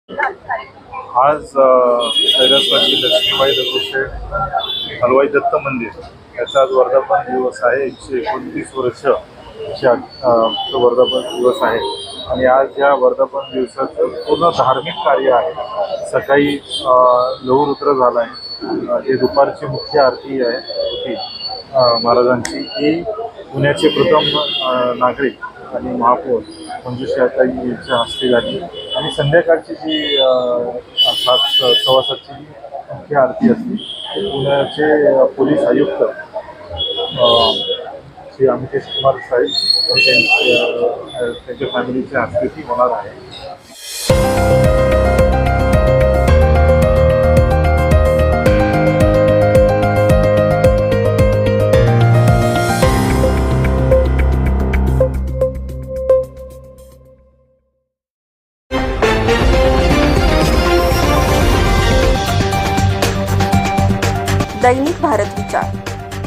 आज कैलासवासी लक्ष्मीबाई दगडूशेठ हलवाई दत्त मंदिर याचा आज वर्धापन दिवस आहे। 129 वर्ष वर्धापन दिवस आहे आणि आज या वर्धापन दिवसाचं पूर्ण धार्मिक कार्य आहे। सकाळी लहूरुद्र झाला आहे, जे दुपारची मुख्य आरती आहे होती महाराजांची, ही पुण्याचे प्रथम नागरिक आणि महापौर मंजुषाताई यांच्या हस्ते झाली आणि संध्याकाळची जी 7:15ची मुख्य आरती असते ती पुण्याचे पोलीस आयुक्त श्री अमितेश कुमार साहेब आणि त्यांच्या फॅमिलीच्या हस्ते ती होणार आहे। दैनिक भारत विचार,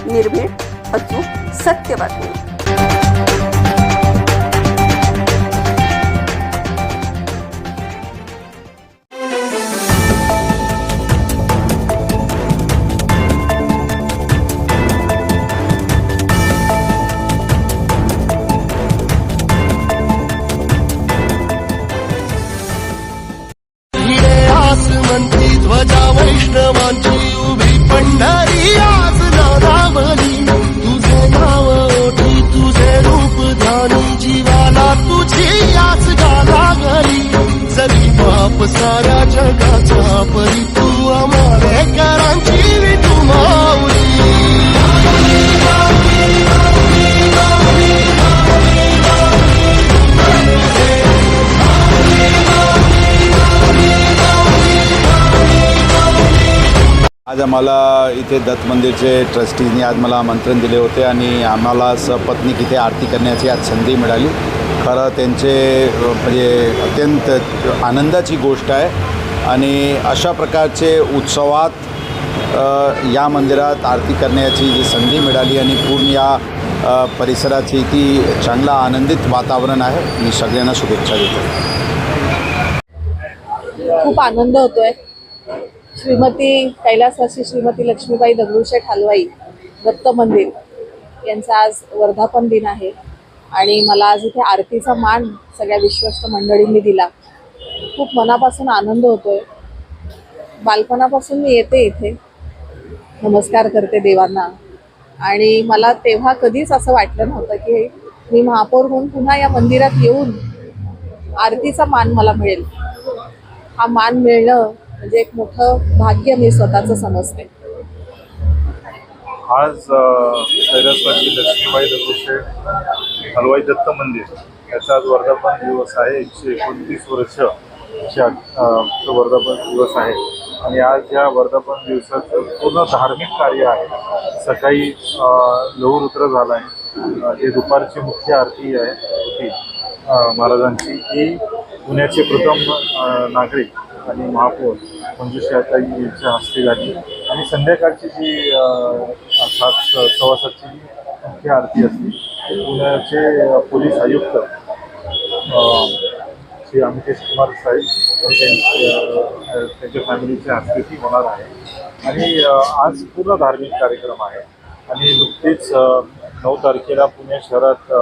निर्भीड, अचूक, सत्य बातमी। मंत्री ध्वजा वैष्णवांची उभी पंढरी आज नारावली, तुझे नाव ओठी तुझे रूप ध्यानी, जीवाला तुझी आस गाला घरी, जरी बाप साऱ्या जगाचा परी तू आमालेकरांची विठू माऊली। आज आम्हाला इथे दत्त मंदिरचे ट्रस्टीजनी आज मला आमंत्रण दिले होते आणि आम्हाला सपत्नीक इथे आरती करण्याची आज संधी मिळाली। खरं त्यांचे म्हणजे अत्यंत आनंदाची गोष्ट आहे आणि अशा प्रकारचे उत्सवात या मंदिरात आरती करण्याची जी संधी मिळाली आणि पूर्ण या परिसराची ती चांगला आनंदित वातावरण आहे। मी सगळ्यांना शुभेच्छा देतो। खूप आनंद होतोय। श्रीमती कैलासवासी श्रीमती लक्ष्मीबाई दगडूशेठ हलवाई दत्त मंदिर यांचा आज वर्धापन दिन आहे आणि मला आज इथे आरतीचा मान सगळ्या विश्वस्त मंडळींनी दिला। खूप मनापासून आनंद होतोय। बालपणापासून मी येते इथे, नमस्कार करते देवांना आणि मला तेव्हा कधीच असं वाटलं नव्हतं की मी महापौर होऊन पुन्हा या मंदिरात येऊन आरतीचा मान मला मिळेल। हा मान मिळणं म्हणजे एक मोठं भाग्य मी स्वतःचं समजते। आज कैलासवासी लक्ष्मीबाई दगडूशेठ हलवाई दत्त मंदिर याचा आज वर्धापन दिवस आहे। 129 वर्ष वर्धापन दिवस आहे आणि आज या वर्धापन दिवसाचं पूर्ण धार्मिक कार्य आहे। सकाळी लहूरुद्र झाला आहे, जे दुपारची मुख्य आरती आहे होती महाराजांची, ही पुण्याचे प्रथम नागरिक आणि महापौर मंजुषाताई यांच्या हस्ते झाली आणि संध्याकाळची जी 7:15ची मुख्य आरती असते ती पुण्याचे पोलीस आयुक्त श्री अमितेश कुमार साहेब आणि त्यांच्या फॅमिलीच्या हस्ते ती होणार आहे आणि आज पूर्ण धार्मिक कार्यक्रम आहे आणि नुकतीच 9 तारखेला पुणे शहरात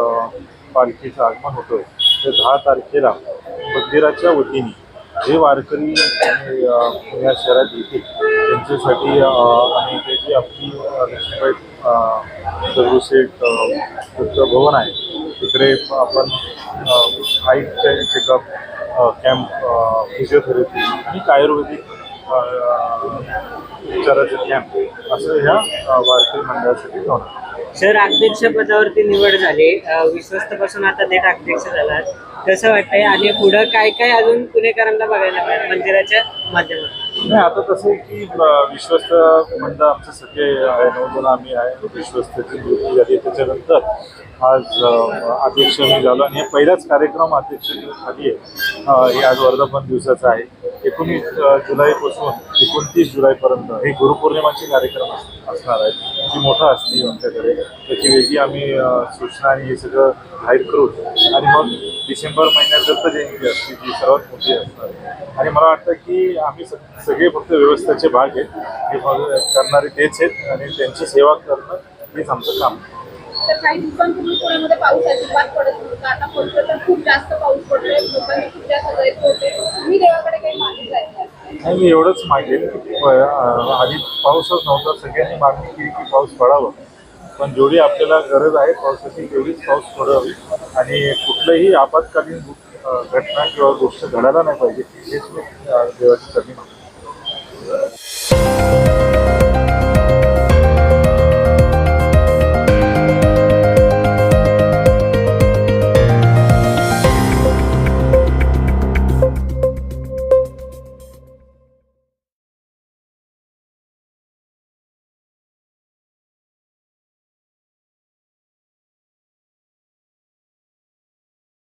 पालखीचं आगमन होतोय। तर 10 तारखेला मंदिराच्या वतीने जे वारकरी पुण्या शहरात येतील त्यांच्यासाठी आणि त्याची आपली लक्ष्मीबाई दगडूशेठ दत्त भवन आहे तिकडे आपण हाईट चेकअप कॅम्प, फिजिओथेरपी आणि आयुर्वेदिक उपचाराचे कॅम्प असं ह्या वारकरी मंडळासाठी होणार। सर, अध्यक्षपदावरती निवड झाली, विश्वस्तपासून आता थेट अध्यक्ष झालात, कसं वाटतंय आणि पुढं काय काय अजून पुणेकरांना बघायला मिळेल मंदिराच्या माध्यमातून? नाही, आता कसं आहे की विश्वस्त मंडळ आमचे सगळे आहे, 9 जण आम्ही आहे। विश्वस्तची नियुक्ती झाली, त्याच्यानंतर आज अध्यक्ष मी झालो आणि हे पहिलाच कार्यक्रम अध्यक्ष खाली आहे. हे आज वर्धापन दिवसाचं आहे. 19 जुलैपासून 29 जुलैपर्यंत हे गुरुपौर्णिमाचे कार्यक्रम असणार आहेत. ती मोठं असते आमच्याकडे. त्याची वेगळी आम्ही सूचना आणि हे सगळं जाहीर करू आणि मग डिसेंबर महिन्यात दत्त जयंती असते जी सर्वात मोठी असणार आहे. आणि मला वाटतं की आम्ही सगळे फक्त व्यवस्थेचे भाग आहेत. हे करणारे तेच आहेत आणि त्यांची सेवा करणं हेच आमचं काम आहे. तर काही दिवसांपूर्वी पुण्यामध्ये पाऊस अजिबात पडत नव्हता, आता पडतोय तर खूप जास्त पाऊस पडतोय, लोकांनी खूप जास्त गैरसोय होते. तुम्ही देवाकडे काही मागितलं आहे? नाही, मी एवढंच मागेल की आधी पाऊसच नव्हता, सगळ्यांनी मागणी केली की पाऊस पडावा. पण जेवढी आपल्याला गरज आहे पावसाची तेवढीच पाऊस पडावी आणि कुठलंही आपत्कालीन घटना किंवा गोष्ट घडायला नाही पाहिजे हेच मी देवाची कमी मागतो.